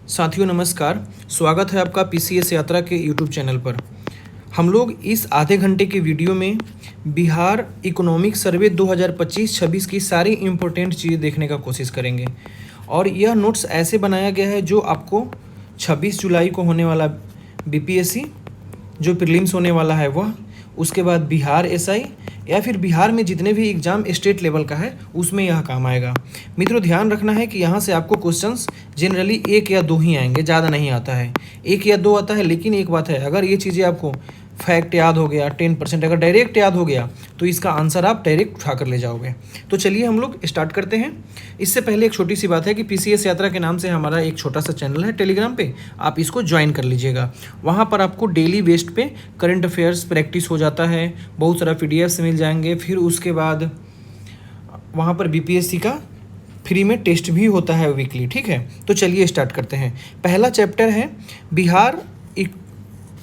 साथियों नमस्कार। स्वागत है आपका पीसीएस यात्रा के यूट्यूब चैनल पर। हम लोग इस आधे घंटे के वीडियो में बिहार इकोनॉमिक सर्वे 2025-26 की सारी इम्पोर्टेंट चीज़ें देखने का कोशिश करेंगे। और यह नोट्स ऐसे बनाया गया है जो आपको 26 जुलाई को होने वाला बीपीएससी जो प्रीलिम्स होने वाला है वह, उसके बाद बिहार एसआई या फिर बिहार में जितने भी एग्ज़ाम स्टेट लेवल का है उसमें यह काम आएगा। मित्रों ध्यान रखना है कि यहाँ से आपको क्वेश्चंस जनरली 1 या 2 ही आएंगे, ज़्यादा नहीं आता है, 1 या 2 आता है। लेकिन एक बात है, अगर ये चीज़ें आपको फैक्ट याद हो गया 10%, अगर डायरेक्ट याद हो गया तो इसका आंसर आप डायरेक्ट उठा कर ले जाओगे। तो चलिए हम लोग स्टार्ट करते हैं। इससे पहले एक छोटी सी बात है कि पीसीएस यात्रा के नाम से हमारा एक छोटा सा चैनल है टेलीग्राम पे, आप इसको ज्वाइन कर लीजिएगा। वहाँ पर आपको डेली बेस्ड पे करंट अफेयर्स प्रैक्टिस हो जाता है, बहुत सारा पीडीएफ्स मिल जाएंगे। फिर उसके बाद वहाँ पर बीपीएससी का फ्री में टेस्ट भी होता है वीकली, ठीक है। तो चलिए स्टार्ट करते हैं। पहला चैप्टर है बिहार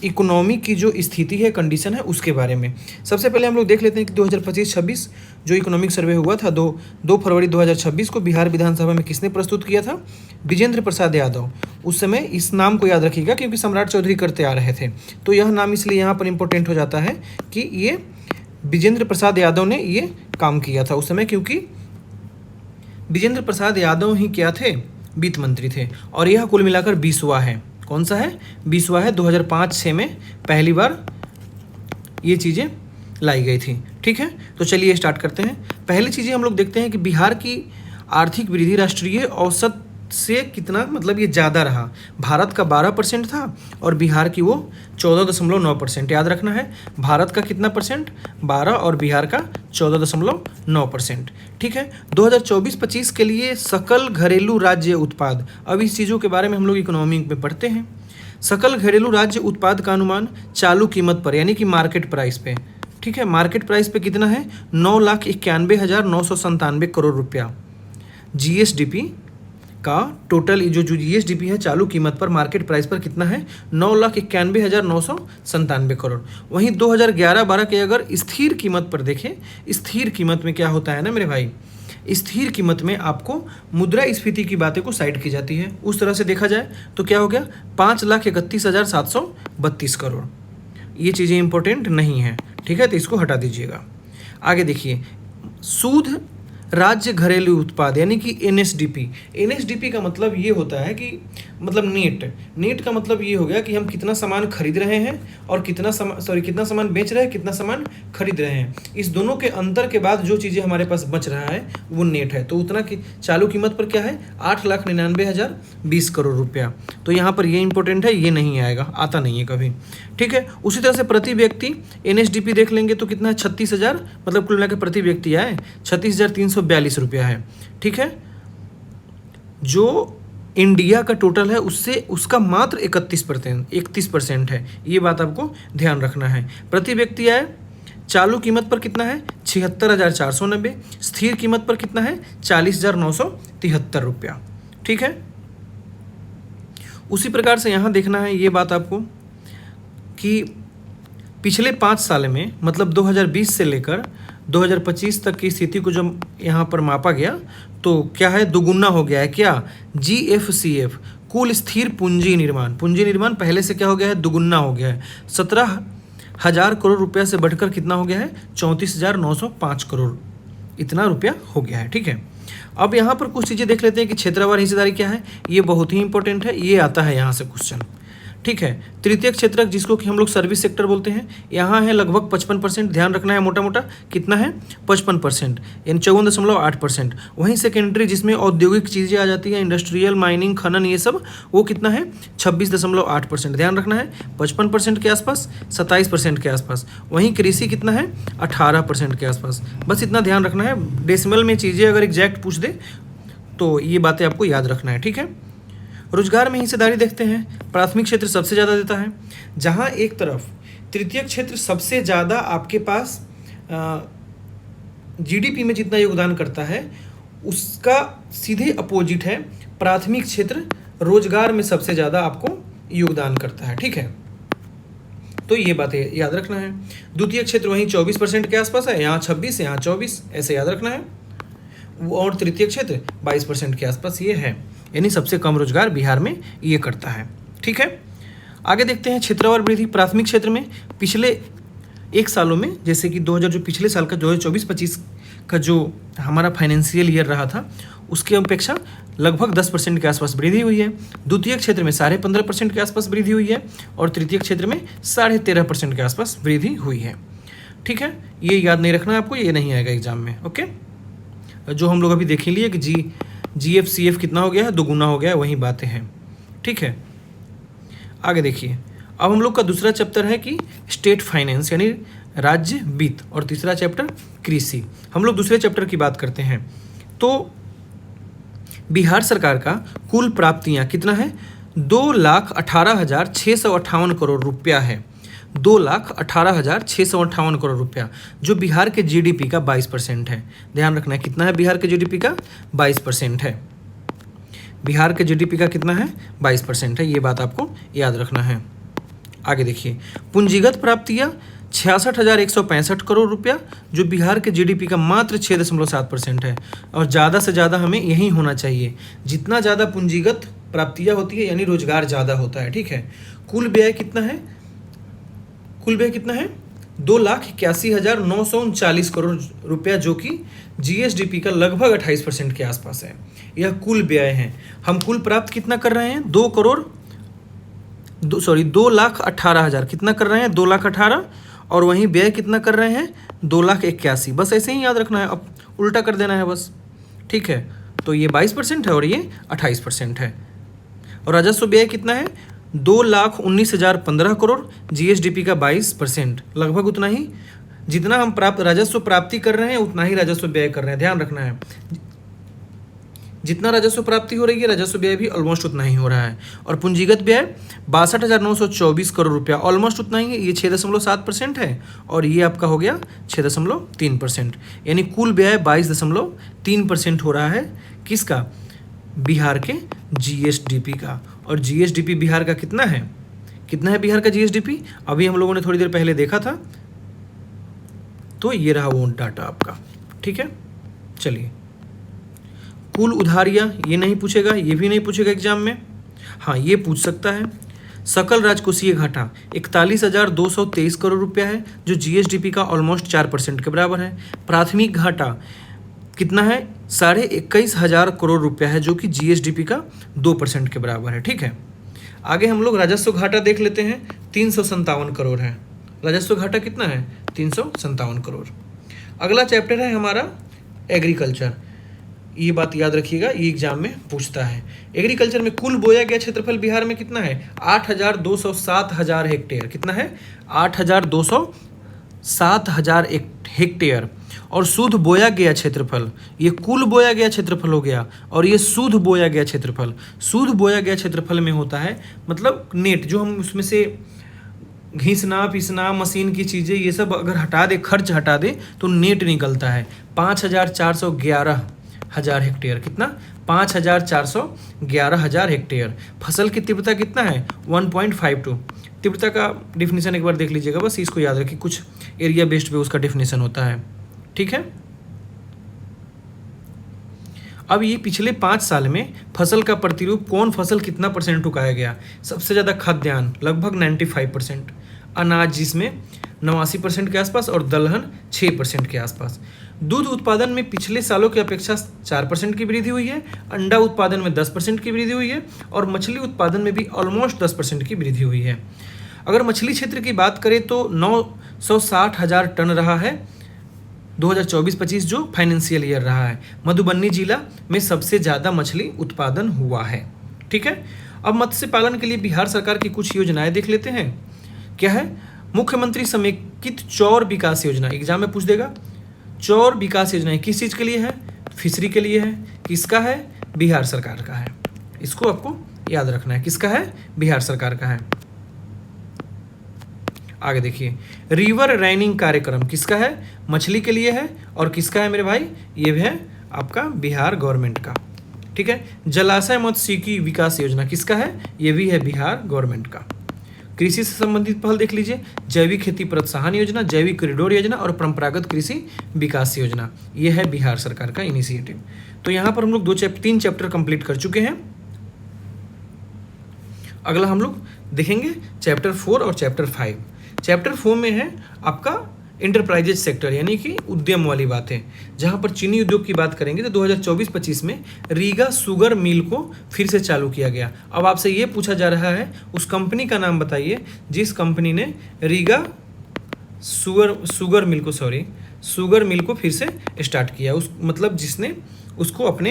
इकोनॉमी की जो स्थिति है, कंडीशन है, उसके बारे में। सबसे पहले हम लोग देख लेते हैं कि 2025-26 जो इकोनॉमिक सर्वे हुआ था 2 फरवरी 2026 को बिहार विधानसभा में किसने प्रस्तुत किया था? विजेंद्र प्रसाद यादव। उस समय इस नाम को याद रखिएगा क्योंकि सम्राट चौधरी करते आ रहे थे, तो यह नाम इसलिए यहाँ पर इम्पोर्टेंट हो जाता है कि ये विजेंद्र प्रसाद यादव ने ये काम किया था उस समय, क्योंकि विजेंद्र प्रसाद यादव ही क्या थे? वित्त मंत्री थे। और यह कुल मिलाकर 20वां है। कौन सा है? 20वां है। 2005-6 में पहली बार ये चीज़ें लाई गई थी, ठीक है। तो चलिए स्टार्ट करते हैं। पहली चीज़ें हम लोग देखते हैं कि बिहार की आर्थिक वृद्धि राष्ट्रीय औसत से कितना, मतलब ये ज़्यादा रहा। भारत का 12% था और बिहार की वो 14.9%। याद रखना है, भारत का कितना परसेंट? 12 और बिहार का 14.9%, ठीक है। 2024-25 के लिए सकल घरेलू राज्य उत्पाद, अब इस चीज़ों के बारे में हम लोग इकोनॉमिक में पढ़ते हैं। सकल घरेलू राज्य उत्पाद का अनुमान चालू कीमत पर, यानी कि मार्केट प्राइस पे, ठीक है। मार्केट प्राइस पे कितना है? 9,91,997 करोड़ रुपया। जीएसडीपी का टोटल जो जीएसडीपी है चालू कीमत पर, मार्केट प्राइस पर कितना है? 9,91,997 करोड़। वहीं 2011-12 के अगर स्थिर कीमत पर देखें, स्थिर कीमत में क्या होता है ना मेरे भाई, स्थिर कीमत में आपको मुद्रास्फीति की बातें को साइड की जाती है। उस तरह से देखा जाए तो क्या हो गया? 5,31,732 करोड़। ये चीज़ें इंपॉर्टेंट नहीं है, ठीक है, तो इसको हटा दीजिएगा। आगे देखिए, शुद्ध राज्य घरेलू उत्पाद यानी कि एनएसडीपी। एनएसडीपी का मतलब ये होता है कि मतलब नेट का मतलब ये हो गया कि हम कितना सामान खरीद रहे हैं और कितना सामान बेच रहे हैं, कितना सामान खरीद रहे हैं। इस दोनों के अंतर के बाद जो चीज़ें हमारे पास बच रहा है वो नेट है। तो उतना की चालू कीमत पर क्या है? 8,99,020 करोड़ रुपया। तो यहाँ पर ये इंपॉर्टेंट है, ये नहीं आएगा, आता नहीं है कभी, ठीक है। उसी तरह से प्रति व्यक्ति एनएसडीपी देख लेंगे तो कितना है? 36,000, मतलब कुल मिलाकर प्रति व्यक्ति आए 36,342 रुपया है, ठीक है। जो इंडिया का टोटल है उससे उसका मात्र 31% है। ये बात आपको ध्यान रखना है। प्रति व्यक्ति आए चालू कीमत पर कितना है? 76,490। स्थिर कीमत पर कितना है? 40,973 रुपया, ठीक है। उसी प्रकार से यहाँ देखना है ये बात आपको कि पिछले 5 साल में, मतलब 2020 से लेकर 2025 तक की स्थिति को जब यहाँ पर मापा गया तो क्या है? दुगुना हो गया है। क्या? जीएफसीएफ, कुल स्थिर पूंजी निर्माण पहले से क्या हो गया है? दुगुना हो गया है। 17,000 करोड़ रुपया से बढ़कर कितना हो गया है? 34,905 करोड़, इतना रुपया हो गया है, ठीक है। अब यहाँ पर कुछ चीज़ें देख लेते हैं कि क्षेत्रवार हिस्सेदारी क्या है। ये बहुत ही इंपॉर्टेंट है, ये आता है यहाँ से क्वेश्चन, ठीक है। तृतीय क्षेत्रक जिसको कि हम लोग सर्विस सेक्टर बोलते हैं, यहाँ है लगभग 55%। ध्यान रखना है, मोटा मोटा कितना है? 55%, यानी 54.8%। वहीं सेकेंडरी जिसमें औद्योगिक चीज़ें आ जाती हैं, इंडस्ट्रियल, माइनिंग, खनन, ये सब, वो कितना है? 26.8%। ध्यान रखना है, 55% के आसपास, 27% के आसपास। वहीं कृषि कितना है? 18% के आसपास। बस इतना ध्यान रखना है। डेसिमल में चीज़ें अगर एग्जैक्ट पूछ दे तो ये बातें आपको याद रखना है, ठीक है। रोजगार में हिस्सेदारी देखते हैं। प्राथमिक क्षेत्र सबसे ज़्यादा देता है। जहाँ एक तरफ तृतीय क्षेत्र सबसे ज़्यादा आपके पास जीडीपी में जितना योगदान करता है, उसका सीधे अपोजिट है प्राथमिक क्षेत्र रोजगार में सबसे ज़्यादा आपको योगदान करता है, ठीक है। तो ये बातें याद रखना है। द्वितीय क्षेत्र वहीं 24% के आसपास है, यहाँ 26, यहाँ 24, ऐसे याद रखना है। और तृतीय क्षेत्र 22% के आसपास ये है। यानी सबसे कम रोजगार बिहार में ये करता है। ठीक है, आगे देखते हैं क्षेत्रवार वृद्धि। प्राथमिक क्षेत्र में पिछले एक सालों में, जैसे कि 2000 जो पिछले साल का 2024-25 का जो हमारा फाइनेंशियल ईयर रहा था, उसकी अपेक्षा लगभग 10% के आसपास वृद्धि हुई है। द्वितीय क्षेत्र में 15.5% के आसपास वृद्धि हुई है और तृतीय क्षेत्र में 13.5% के आसपास वृद्धि हुई है। ठीक है, ये याद नहीं रखना आपको, ये नहीं आएगा एग्जाम में। ओके, जो हम लोग अभी देख लिए कि GFCF कितना हो गया है, 2 गुना हो गया है, वही बातें हैं। ठीक है, आगे देखिए। अब हम लोग का दूसरा चैप्टर है कि स्टेट फाइनेंस यानी राज्य वित्त, और तीसरा चैप्टर कृषि। हम लोग दूसरे चैप्टर की बात करते हैं। तो बिहार सरकार का कुल प्राप्तियां कितना है, 2,18,658 करोड़ रुपया है। 2,18,658 करोड़ रुपया, जो बिहार के GDP का 22% है। ध्यान रखना है कितना है बिहार के GDP का, 22% है। बिहार के GDP का कितना है, 22% है, ये बात आपको याद रखना है। आगे देखिए, पूंजीगत प्राप्तियां 66,165 करोड़ रुपया, जो बिहार के GDP का मात्र 6.7% है। और ज़्यादा से ज़्यादा हमें यही होना चाहिए, जितना ज़्यादा पूंजीगत प्राप्तियां होती है यानी रोजगार ज़्यादा होता है। ठीक है, कुल व्यय कितना है, 2,81,939 करोड़ रुपया, जो कि GSDP का लगभग 28% के आसपास है। यह कुल व्यय है। हम कुल प्राप्त कितना कर रहे हैं, 2,18,000 कितना कर रहे हैं, 2,18,000, और वहीं व्यय कितना कर रहे हैं, 2,81,000। बस ऐसे ही याद रखना है, अब उल्टा कर देना है बस। ठीक है, तो ये 22% है और ये 28% है। और राजस्व व्यय कितना है, 2,19,015 करोड़, GSDP का 22%, लगभग उतना ही। जितना हम राजस्व प्राप्ति कर रहे हैं उतना ही राजस्व व्यय कर रहे हैं, ध्यान रखना है। जितना राजस्व प्राप्ति हो रही है, राजस्व व्यय भी ऑलमोस्ट उतना ही हो रहा है। और पूंजीगत व्यय 62,924 करोड़ रुपया, ऑलमोस्ट उतना ही है, ये 6.7% है, और ये आपका हो गया 6.3%। यानी कुल व्यय 22.3% हो रहा है। किसका, बिहार के GSDP का। और GSDP बिहार का कितना है बिहार का GSDP, अभी हम लोगों ने थोड़ी देर पहले देखा था। तो ये रहा वो डाटा आपका। ठीक है, चलिए, कुल उधारियां ये नहीं पूछेगा, ये भी नहीं पूछेगा एग्जाम में। हाँ, ये पूछ सकता है। सकल राजकोषीय घाटा 41,223 करोड़ रुपया है, जो GSDP का ऑलमोस्ट 4% के बराबर है। प्राथमिक घाटा कितना है, 21,500 करोड़ रुपया है, जो कि GSDP का 2% के बराबर है। ठीक है, आगे हम लोग राजस्व घाटा देख लेते हैं, 357 करोड़ है। राजस्व घाटा कितना है, 357 करोड़। अगला चैप्टर है हमारा एग्रीकल्चर। ये बात याद रखिएगा, ये एग्जाम में पूछता है। एग्रीकल्चर में कुल बोया गया क्षेत्रफल बिहार में कितना है, 8,207,000 हेक्टेयर। कितना है, 8,207,000 हेक्टेयर। और शुद्ध बोया गया क्षेत्रफल, ये कुल बोया गया क्षेत्रफल हो गया, और ये शुद्ध बोया गया क्षेत्रफल। शुद्ध बोया गया क्षेत्रफल में होता है मतलब नेट, जो हम उसमें से घिसना पिसना मशीन की चीज़ें ये सब अगर हटा दे, खर्च हटा दे, तो नेट निकलता है 5,411,000 हेक्टेयर। कितना, 5,411,000 हेक्टेयर। फसल की तीव्रता कितना है, 1.52। तीव्रता का डिफिनीशन एक बार देख लीजिएगा, बस इसको याद रखिए, कुछ एरिया बेस्ड पे उसका डिफिनीशन होता है। ठीक है, अब ये पिछले 5 साल में फसल का प्रतिरूप, कौन फसल कितना % उगाया गया। सबसे ज़्यादा खाद्यान्न लगभग 95%, अनाज जिसमें 89% के आसपास, और दलहन 6% के आसपास। दूध उत्पादन में पिछले सालों की अपेक्षा 4% की वृद्धि हुई है। अंडा उत्पादन में 10% की वृद्धि हुई है, और मछली उत्पादन में भी ऑलमोस्ट 10% की वृद्धि हुई है। अगर मछली क्षेत्र की बात करें तो 960,000 टन रहा है 2024-25 जो फाइनेंशियल ईयर रहा है। मधुबनी जिला में सबसे ज़्यादा मछली उत्पादन हुआ है। ठीक है, अब मत्स्य पालन के लिए बिहार सरकार की कुछ योजनाएं देख लेते हैं। क्या है, मुख्यमंत्री समेकित चौर विकास योजना, एग्जाम में पूछ देगा। चौर विकास योजना किस चीज़ के लिए है, फिशरी के लिए है। किसका है, बिहार सरकार का है। इसको आपको याद रखना है, किसका है, बिहार सरकार का है। आगे देखिए, रिवर राइनिंग कार्यक्रम किसका है, मछली के लिए है। और किसका है मेरे भाई, ये भी है आपका बिहार गवर्नमेंट का। ठीक है, जलाशय मत्स्यिकी विकास योजना किसका है, ये भी है बिहार गवर्नमेंट का। कृषि से संबंधित पहल देख लीजिए, जैविक खेती प्रोत्साहन योजना, जैविक कॉरिडोर योजना और परंपरागत कृषि विकास योजना, ये है बिहार सरकार का इनिशिएटिव। तो यहाँ पर हम लोग 3 चैप्टर कंप्लीट कर चुके हैं। अगला हम लोग देखेंगे चैप्टर 4 और चैप्टर 5। चैप्टर 4 में है आपका इंटरप्राइजेज सेक्टर यानी कि उद्यम वाली बात है, जहाँ पर चीनी उद्योग की बात करेंगे तो 2024-25 में रीगा शुगर मिल को फिर से चालू किया गया। अब आपसे ये पूछा जा रहा है उस कंपनी का नाम बताइए जिस कंपनी ने रीगा शुगर मिल को फिर से स्टार्ट किया, उस मतलब जिसने उसको अपने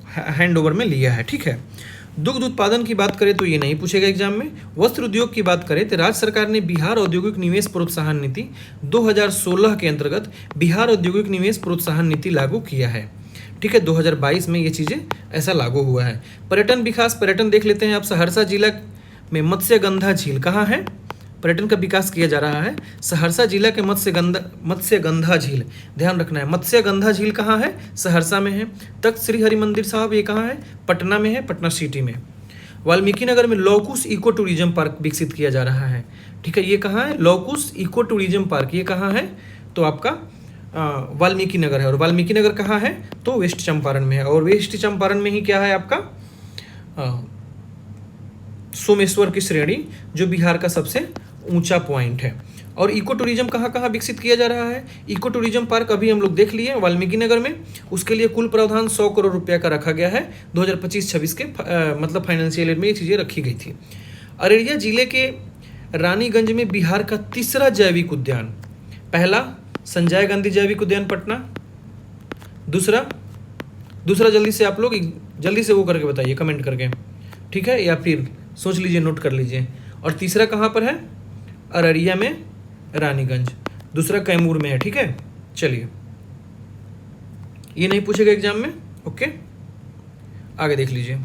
हैंड ओवर में लिया है। ठीक है, दुग्ध उत्पादन की बात करें तो ये नहीं पूछेगा एग्जाम में। वस्त्र उद्योग की बात करें तो राज्य सरकार ने बिहार औद्योगिक निवेश प्रोत्साहन नीति 2016 के अंतर्गत बिहार औद्योगिक निवेश प्रोत्साहन नीति लागू किया है। ठीक है, 2022 में ये चीज़ें ऐसा लागू हुआ है। पर्यटन विकास, पर्यटन देख लेते हैं आप। सहरसा जिला में मत्स्यगंधा झील कहाँ है, पर्यटन का विकास किया जा रहा है। सहरसा जिला के मत्स्यगंधा झील, ध्यान रखना है, मत्स्यगंधा झील कहाँ है, सहरसा में है। तख्त श्री हरि मंदिर साहब ये कहाँ है, पटना में है, पटना सिटी में। वाल्मीकि नगर में लौकुश इको टूरिज्म पार्क विकसित किया जा रहा है। ठीक है, ये कहाँ है, लौकुश इको टूरिज्म पार्क, ये कहाँ है तो आपका वाल्मीकि नगर है। और वाल्मीकि नगर कहाँ है तो वेस्ट चंपारण में है। और वेस्ट चंपारण में ही क्या है आपका सोमेश्वर की श्रेणी, जो बिहार का सबसे ऊंचा पॉइंट है। और इको टूरिज्म कहाँ कहाँ विकसित किया जा रहा है, इको टूरिज्म पार्क अभी हम लोग देख लिए वाल्मीकि नगर में। उसके लिए कुल प्रावधान 100 करोड़ रुपया का रखा गया है 2025-26 के मतलब फाइनेंशियल ईयर में ये चीज़ें रखी गई थी। अररिया जिले के रानीगंज में बिहार का तीसरा जैविक उद्यान, पहला संजय गांधी जैविक उद्यान पटना, दूसरा जल्दी से आप लोग जल्दी से वो करके बताइए कमेंट करके, ठीक है, या फिर सोच लीजिए, नोट कर लीजिए। और तीसरा कहाँ पर है, अररिया में रानीगंज, दूसरा कैमूर में है। ठीक है, चलिए, ये नहीं पूछेगा एग्जाम में। ओके, आगे देख लीजिए।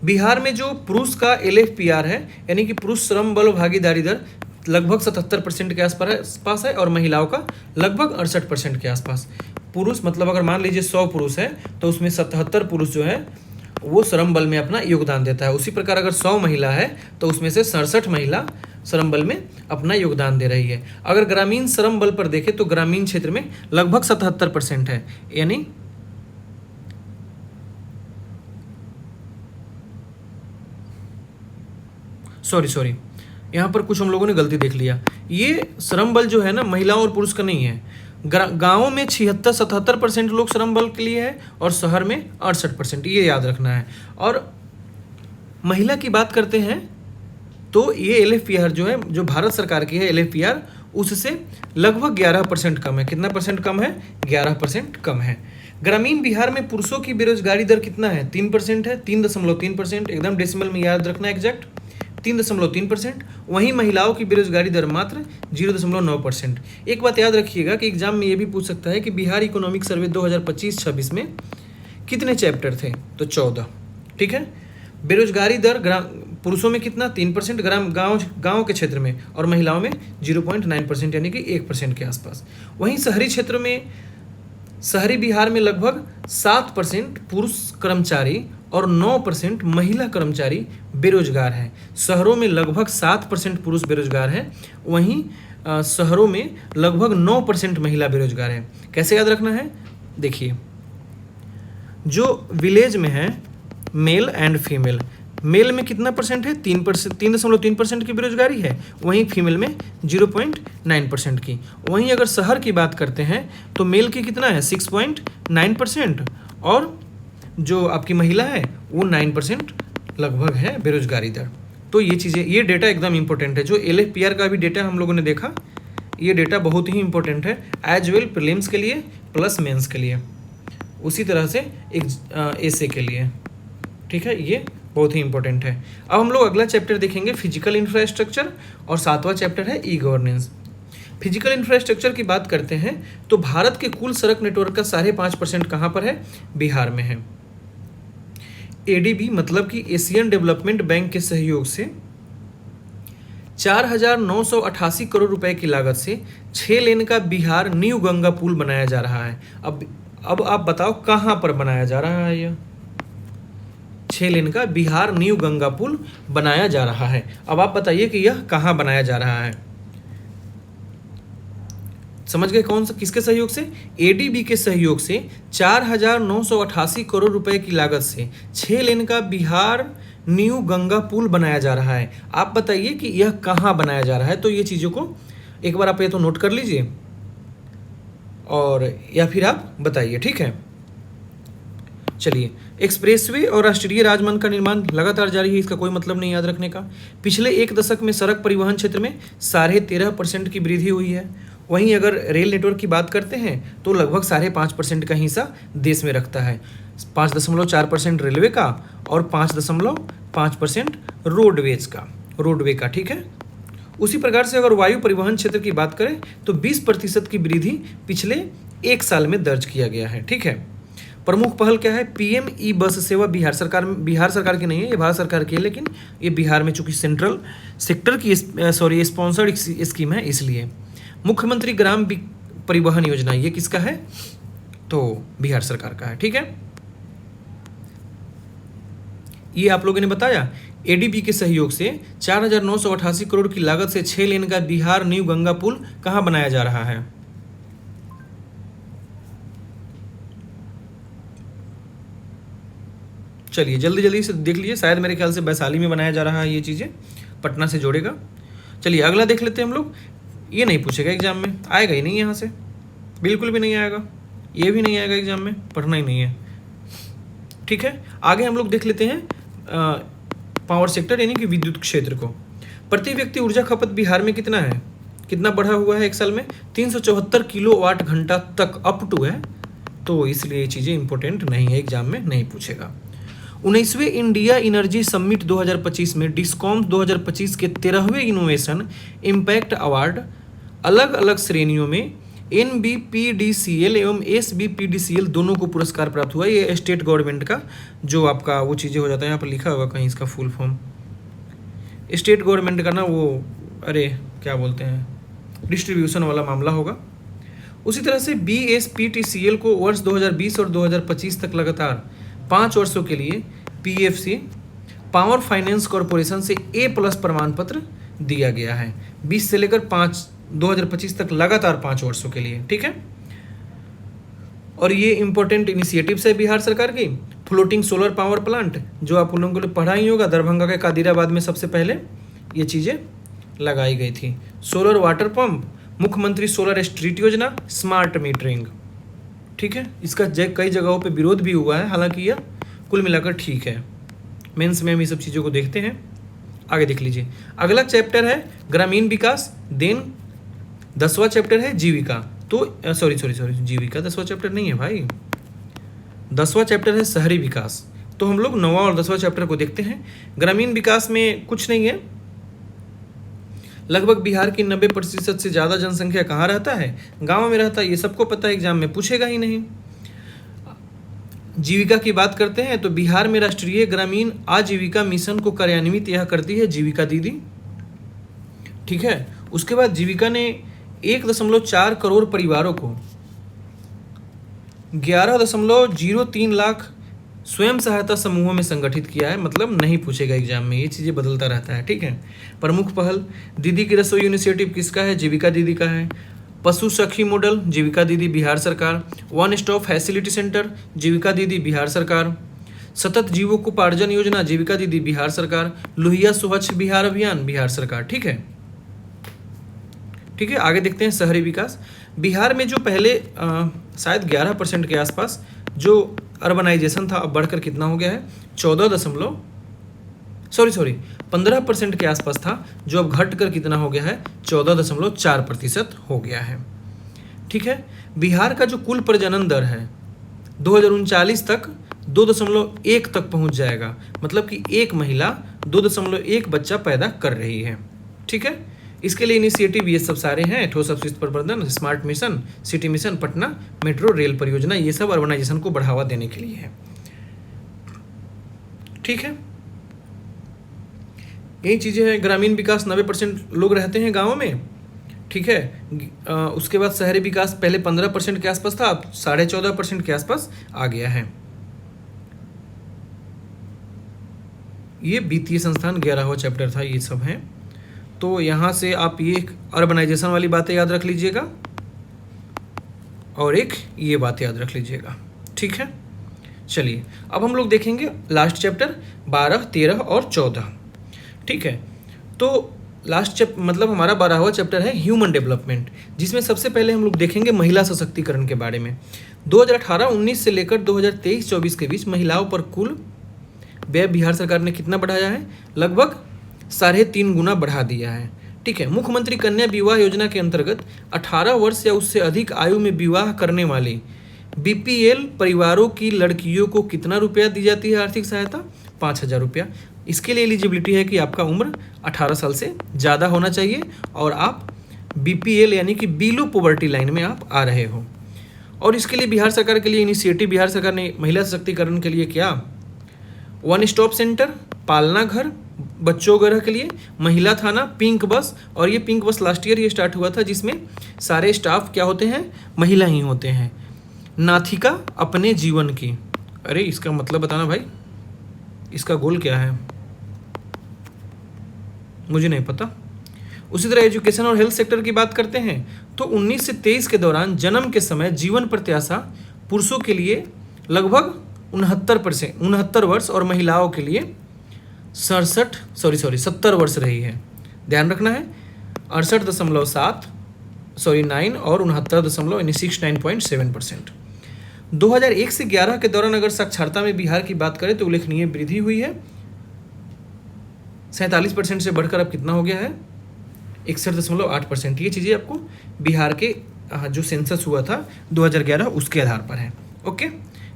बिहार में जो पुरुष का LFPR है यानी कि पुरुष श्रम बल भागीदारी दर लगभग 77% के आसपास है और महिलाओं का लगभग 68% के आसपास। पुरुष मतलब अगर मान लीजिए 100 पुरुष है तो उसमें 77 पुरुष जो है वो श्रम बल में अपना योगदान देता है। उसी प्रकार अगर 100 महिला है तो उसमें से 67 महिला श्रम बल में अपना योगदान दे रही है। अगर ग्रामीण श्रम बल पर देखें तो ग्रामीण क्षेत्र में लगभग 77% है, यानी सॉरी यहाँ पर कुछ हम लोगों ने गलती देख लिया। ये श्रम बल जो है ना महिलाओं और पुरुष का नहीं है। गाँवों में 76-77% लोग श्रम बल के लिए है और शहर में 68%, ये याद रखना है। और महिला की बात करते हैं तो ये LFPR जो है, जो भारत सरकार की है LFPR, उससे लगभग 11% कम है। कितना परसेंट कम है, 11% कम है। ग्रामीण बिहार में पुरुषों की बेरोजगारी दर कितना है, 3% है, 3.3%, एकदम डेसिमल में याद रखना एग्जैक्ट, 3.3%। वहीं महिलाओं की बेरोजगारी दर मात्र 0.9%। एक बात याद रखिएगा कि एग्जाम में ये भी पूछ सकता है कि बिहार इकोनॉमिक सर्वे 2025-26 में कितने चैप्टर थे, तो 14। ठीक है, बेरोजगारी दर पुरुषों में कितना, 3%, गाँव के क्षेत्र में, और महिलाओं में 0.9% यानी कि 1% के आसपास। वहीं शहरी क्षेत्र में, शहरी बिहार में लगभग 7% पुरुष कर्मचारी और 9% महिला कर्मचारी बेरोजगार हैं। शहरों में लगभग 7% पुरुष बेरोजगार हैं, वहीं शहरों में लगभग 9% महिला बेरोजगार है। कैसे याद रखना है, देखिए, जो विलेज में है मेल एंड फीमेल, मेल में कितना परसेंट है, 3.3% की बेरोजगारी है, वहीं फीमेल में 0.9% की। वहीं अगर शहर की बात करते हैं तो मेल की कितना है, 6.9%, और जो आपकी महिला है वो 9% लगभग है बेरोजगारी दर। तो ये चीज़ें, ये डेटा एकदम इंपॉर्टेंट है। जो LFPR का भी डेटा हम लोगों ने देखा, ये डेटा बहुत ही इंपॉर्टेंट है एज वेल प्रीलिम्स के लिए प्लस मेंस के लिए, उसी तरह से एक एसे के लिए। ठीक है, ये बहुत ही इंपॉर्टेंट है। अब हम लोग अगला चैप्टर देखेंगे फिजिकल इंफ्रास्ट्रक्चर, और 7वां चैप्टर है E-गवर्नेंस। फिजिकल इंफ्रास्ट्रक्चर की बात करते हैं तो भारत के कुल सड़क नेटवर्क का 5.5% कहाँ पर है, बिहार में है। ADB मतलब कि एशियन डेवलपमेंट बैंक के सहयोग से 4,988 करोड़ रुपए की लागत से 6 लेन का बिहार न्यू गंगा पुल बनाया जा रहा है। अब आप बताओ कहाँ पर बनाया जा रहा है, यह 6 लेन का बिहार न्यू गंगा पुल बनाया जा रहा है। अब आप बताइए कि यह कहाँ बनाया जा रहा है। समझ गए कौन सा, किसके सहयोग से? एडीबी के सहयोग से 4,988 करोड़ रुपए की लागत से 6 लेन का बिहार न्यू गंगा पुल बनाया जा रहा है। आप बताइए कि यह कहाँ बनाया जा रहा है, तो ये चीज़ों को एक बार आप ये तो नोट कर लीजिए और या फिर आप बताइए, ठीक है। चलिए, एक्सप्रेसवे और राष्ट्रीय राजमार्ग का निर्माण लगातार जारी है, इसका कोई मतलब नहीं याद रखने का। पिछले एक दशक में सड़क परिवहन क्षेत्र में 13.5% की वृद्धि हुई है। वहीं अगर रेल नेटवर्क की बात करते हैं तो लगभग 5.5% का हिस्सा देश में रखता है। 5.4% रेलवे का और 5.5% रोडवे का, ठीक है। उसी प्रकार से अगर वायु परिवहन क्षेत्र की बात करें तो 20% की वृद्धि पिछले एक साल में दर्ज किया गया है, ठीक है। प्रमुख पहल क्या है? पीएम ई बस सेवा बिहार सरकार की नहीं है, ये भारत सरकार की है, लेकिन ये बिहार में चूंकि सेंट्रल सेक्टर की स्पॉन्सर्ड स्कीम है, इसलिए। मुख्यमंत्री ग्राम परिवहन योजना, ये किसका है? तो बिहार सरकार का है, ठीक है। ये आप लोगों ने बताया एडीबी के सहयोग से 4,988 करोड़ की लागत से 6 लेन का बिहार न्यू गंगा पुल कहाँ बनाया जा रहा है? चलिए जल्दी जल्दी से देख लीजिए, शायद मेरे ख्याल से वैशाली में बनाया जा रहा है, ये चीज़ें पटना से जोड़ेगा। चलिए अगला देख लेते हैं हम लोग। ये नहीं पूछेगा एग्जाम में, आएगा ही नहीं, यहाँ से बिल्कुल भी नहीं आएगा, ये भी नहीं आएगा एग्जाम में, पढ़ना ही नहीं है, ठीक है। आगे हम लोग देख लेते हैं पावर सेक्टर यानी कि विद्युत क्षेत्र को। प्रति व्यक्ति ऊर्जा खपत बिहार में कितना है, कितना बढ़ा हुआ है एक साल में? 374 किलोवाट घंटा तक अप टू है, तो इसलिए ये चीज़ें इंपॉर्टेंट नहीं है, एग्जाम में नहीं पूछेगा। 19वें इंडिया एनर्जी समिट 2025 में डिस्कॉम 2025 के 13वें इनोवेशन इम्पैक्ट अवार्ड अलग अलग श्रेणियों में NBPDCL एवं SBPDCL दोनों को पुरस्कार प्राप्त हुआ। ये स्टेट गवर्नमेंट का जो आपका वो चीज़ें हो जाता है, यहाँ पर लिखा होगा कहीं इसका फुल फॉर्म, स्टेट गवर्नमेंट का ना वो, अरे क्या बोलते हैं, डिस्ट्रीब्यूशन वाला मामला होगा। उसी तरह से BSPTCL को वर्ष 2020 और 2025 तक लगातार 5 वर्षों के लिए PFC पावर फाइनेंस कॉरपोरेशन से A+ प्रमाण पत्र दिया गया है। 20 से लेकर 2025 तक लगातार 5 वर्षों के लिए, ठीक है। और ये इंपॉर्टेंट इनिशिएटिव्स है बिहार सरकार की। फ्लोटिंग सोलर पावर प्लांट, जो आप लोगों को पढ़ा ही होगा, दरभंगा के कादिराबाद में सबसे पहले ये चीज़ें लगाई गई थी। सोलर वाटर पंप, मुख्यमंत्री सोलर स्ट्रीट योजना, स्मार्ट मीटरिंग, ठीक है। इसका कई जगहों पे विरोध भी हुआ है, हालांकि यह कुल मिलाकर ठीक है। मेंस में हम ये सब चीज़ों को देखते हैं। आगे देख लीजिए, अगला चैप्टर है ग्रामीण विकास, देन 10वां चैप्टर है जीविका। तो सॉरी जीविका 10वां चैप्टर नहीं है भाई, 10वां चैप्टर है शहरी विकास। तो हम लोग 9वां और 10वां चैप्टर को देखते हैं। ग्रामीण विकास में कुछ नहीं है, लगभग बिहार की 90% से ज़्यादा जनसंख्या कहाँ रहता है? गाँव में रहता है, ये सबको पता है, एग्जाम में पूछेगा ही नहीं। जीविका की बात करते हैं तो बिहार में राष्ट्रीय ग्रामीण आजीविका मिशन को कार्यान्वित यह करती है जीविका दीदी, ठीक है। उसके बाद जीविका ने 1.4 करोड़ परिवारों को 11.03 लाख स्वयं सहायता समूहों में संगठित किया है। मतलब नहीं पूछेगा एग्जाम में, ये चीज़ें बदलता रहता है, ठीक है। प्रमुख पहल दीदी की रसोई इनिशिएटिव किसका है? जीविका दीदी का है। पशु सखी मॉडल, जीविका दीदी बिहार सरकार। वन स्टॉप फैसिलिटी सेंटर, जीविका दीदी बिहार सरकार। सतत जीवकोपार्जन योजना, जीविका दीदी बिहार सरकार। लोहिया स्वच्छ बिहार अभियान, बिहार सरकार, ठीक है, ठीक है। आगे देखते हैं शहरी विकास। बिहार में जो पहले शायद 11% के आसपास जो अर्बनाइजेशन था, अब बढ़कर कितना हो गया है? 15% के आसपास था, जो अब घट कर कितना हो गया है? 14.4% हो गया है, ठीक है। बिहार का जो कुल प्रजनन दर है 2039 तक 2.1 तक पहुंच जाएगा। मतलब कि एक महिला 2.1 बच्चा पैदा कर रही है, ठीक है। इसके लिए इनिशिएटिव ये सब सारे हैं, ठोस अपशिष्ट प्रबंधन, smart mission, city mission, Patna metro rail परियोजना, ये सब अर्बनाइजेशन को बढ़ावा देने के लिए है, ठीक है। यही चीज़ें हैं। ग्रामीण विकास 90% लोग रहते हैं गाँव में, ठीक है। उसके बाद शहरी विकास पहले 15% के आसपास था, अब 14.5% के आसपास आ गया है। ये वित्तीय संस्थान 11वां चैप्टर था, ये सब हैं। तो यहाँ से आप ये अर्बनाइजेशन वाली बातें याद रख लीजिएगा। और एक ये बात याद रख लीजिएगा, ठीक है। चलिए अब हम लोग देखेंगे लास्ट चैप्टर 12, 13 और 14, ठीक है। तो लास्ट मतलब हमारा 12वां चैप्टर है ह्यूमन डेवलपमेंट, जिसमें सबसे पहले हम लोग देखेंगे महिला सशक्तिकरण के बारे में। 2018-19 से लेकर 2023-24 के बीच महिलाओं पर कुल व्यय बिहार सरकार ने कितना बढ़ाया है? लगभग 3.5 गुना बढ़ा दिया है, ठीक है। मुख्यमंत्री कन्या विवाह योजना के अंतर्गत 18 वर्ष या उससे अधिक आयु में विवाह करने वाली बीपीएल परिवारों की लड़कियों को कितना रुपया दी जाती है आर्थिक सहायता? 5,000 रुपया। इसके लिए एलिजिबिलिटी है कि आपका उम्र 18 साल से ज़्यादा होना चाहिए और आप बीपीएल यानी कि बिलो पॉवर्टी लाइन में आप आ रहे हो। और इसके लिए बिहार सरकार के लिए इनिशिएटिव, बिहार सरकार ने महिला सशक्तिकरण के लिए क्या? 1 स्टॉप सेंटर, पालना घर, बच्चों वगैरह के लिए, महिला थाना, पिंक बस। और ये पिंक बस लास्ट ईयर ये स्टार्ट हुआ था, जिसमें सारे स्टाफ क्या होते हैं? महिला ही होते हैं। नाथिका अपने जीवन की, अरे इसका मतलब बताना भाई, इसका गोल क्या है? मुझे नहीं पता। उसी तरह एजुकेशन और हेल्थ सेक्टर की बात करते हैं तो 19 से 23 के दौरान जन्म के समय जीवन प्रत्याशा पुरुषों के लिए लगभग 69 वर्ष और महिलाओं के लिए 70 वर्ष रही है। ध्यान रखना है, 68.9 और 69.7%। 2001 से 11 के दौरान अगर साक्षरता में बिहार की बात करें तो उल्लेखनीय वृद्धि हुई है। 47% से बढ़कर अब कितना हो गया है? 61.8%। ये चीज़ें आपको बिहार के जो सेंसस हुआ था 2011 उसके आधार पर है। ओके,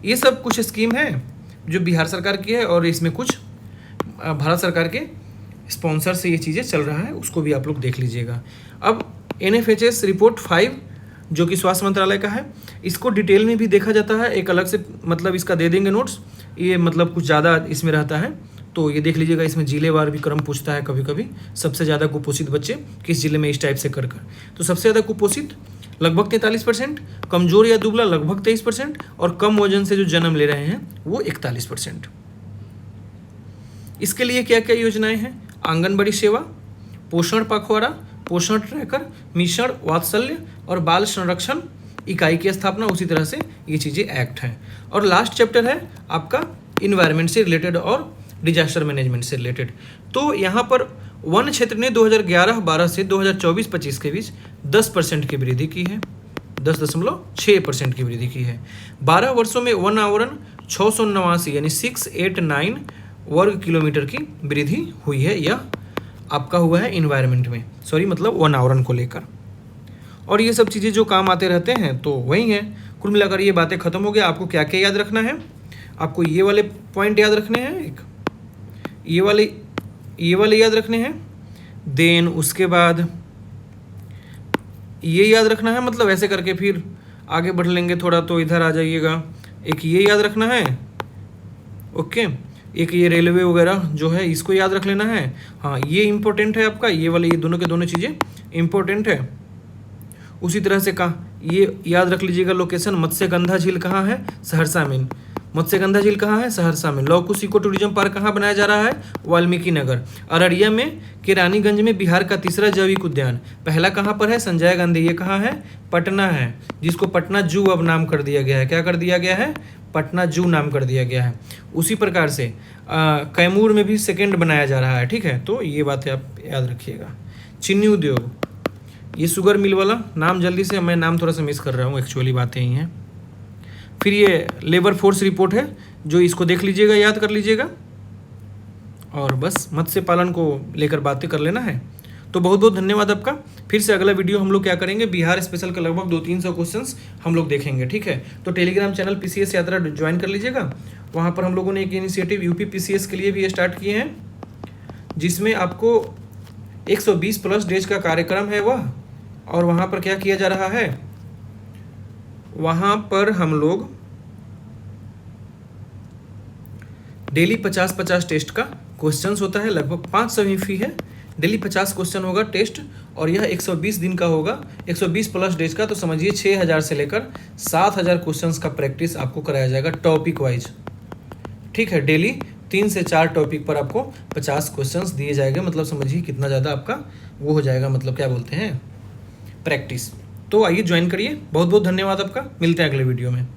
ये सब कुछ स्कीम है जो बिहार सरकार की है और इसमें कुछ भारत सरकार के स्पॉन्सर से ये चीज़ें चल रहा है, उसको भी आप लोग देख लीजिएगा। अब NFHS रिपोर्ट 5 जो कि स्वास्थ्य मंत्रालय का है, इसको डिटेल में भी देखा जाता है, एक अलग से मतलब इसका दे देंगे नोट्स, ये मतलब कुछ ज़्यादा इसमें रहता है तो ये देख लीजिएगा। इसमें जिलेवार भी क्रम पूछता है कभी कभी, सबसे ज़्यादा कुपोषित बच्चे किस जिले में इस टाइप से कर तो सबसे ज़्यादा कुपोषित लगभग 43%, कमजोर या दुबला लगभग 23% और कम वजन से जो जन्म ले रहे हैं वो 41%। इसके लिए क्या क्या योजनाएं हैं? आंगनबाड़ी सेवा, पोषण पखवाड़ा, पोषण ट्रैकर, मिशन वात्सल्य और बाल संरक्षण इकाई की स्थापना, उसी तरह से ये चीज़ें एक्ट हैं। और लास्ट चैप्टर है आपका इन्वायरमेंट से रिलेटेड और डिजास्टर मैनेजमेंट से रिलेटेड। तो यहाँ पर वन क्षेत्र ने 2011-12 से 2024-25 के बीच 10% की वृद्धि की है, 10.6% की वृद्धि की है। 12 वर्षों में वन आवरण 689 यानी 689 वर्ग किलोमीटर की वृद्धि हुई है, यह आपका हुआ है इन्वायरमेंट में, मतलब वन आवरण को लेकर। और ये सब चीज़ें जो काम आते रहते हैं तो वही है। कुल मिलाकर ये बातें खत्म हो गया। आपको क्या क्या याद रखना है? आपको ये वाले पॉइंट याद रखने हैं, एक ये वाले याद रखने हैं, देन उसके बाद ये याद रखना है, मतलब ऐसे करके फिर आगे बढ़ लेंगे थोड़ा तो इधर आ जाइएगा। एक ये याद रखना है, ओके। एक ये रेलवे वगैरह जो है इसको याद रख लेना है। हाँ, ये इम्पोर्टेंट है आपका, ये वाले, ये दोनों के दोनों चीज़ें इम्पोर्टेंट है। उसी तरह से ये याद रख लीजिएगा लोकेशन, मत्स्यगंधा झील कहाँ है? सहरसा में। मत्स्यगंधा झील कहाँ है? सहरसा में। लौह कुश इको टूरिज्म पार्क कहाँ बनाया जा रहा है? वाल्मीकि नगर। अररिया में के रानीगंज में बिहार का तीसरा जैविक उद्यान, पहला कहाँ पर है? संजय गांधी। ये कहाँ है? पटना है, जिसको पटना जू अब नाम कर दिया गया है। क्या कर दिया गया है? पटना जू नाम कर दिया गया है। उसी प्रकार से कैमूर में भी सेकेंड बनाया जा रहा है, ठीक है। तो ये बातें आप याद रखिएगा। चीनी उद्योग, ये शुगर मिल वाला नाम, जल्दी से मैं नाम थोड़ा सा मिस कर रहा हूँ, एक्चुअली बातें ही हैं। फिर ये लेबर फोर्स रिपोर्ट है जो इसको देख लीजिएगा, याद कर लीजिएगा। और बस मत्स्य पालन को लेकर बातें कर लेना है। तो बहुत बहुत धन्यवाद आपका। फिर से अगला वीडियो हम लोग क्या करेंगे, बिहार स्पेशल का लगभग 200-300 क्वेश्चंस हम लोग देखेंगे, ठीक है। तो टेलीग्राम चैनल PCS यात्रा ज्वाइन कर लीजिएगा। वहाँ पर हम लोगों ने एक इनिशिएटिव यूपी PCS के लिए भी स्टार्ट किए हैं, जिसमें आपको 120+ डेज का कार्यक्रम है वह। और वहाँ पर क्या किया जा रहा है, वहाँ पर हम लोग डेली 50-50 टेस्ट का क्वेश्चंस होता है, लगभग 500 ही फी है। डेली 50 क्वेश्चन होगा टेस्ट, और यह 120 दिन का होगा, 120+ डेज का। तो समझिए 6000 से लेकर 7000 क्वेश्चंस का प्रैक्टिस आपको कराया जाएगा टॉपिक वाइज, ठीक है। डेली 3 से 4 टॉपिक पर आपको 50 क्वेश्चंस दिए जाएंगे। मतलब समझिए कितना ज़्यादा आपका वो हो जाएगा, मतलब क्या बोलते हैं, प्रैक्टिस। तो आइए ज्वाइन करिए। बहुत बहुत धन्यवाद आपका, मिलते हैं अगले वीडियो में।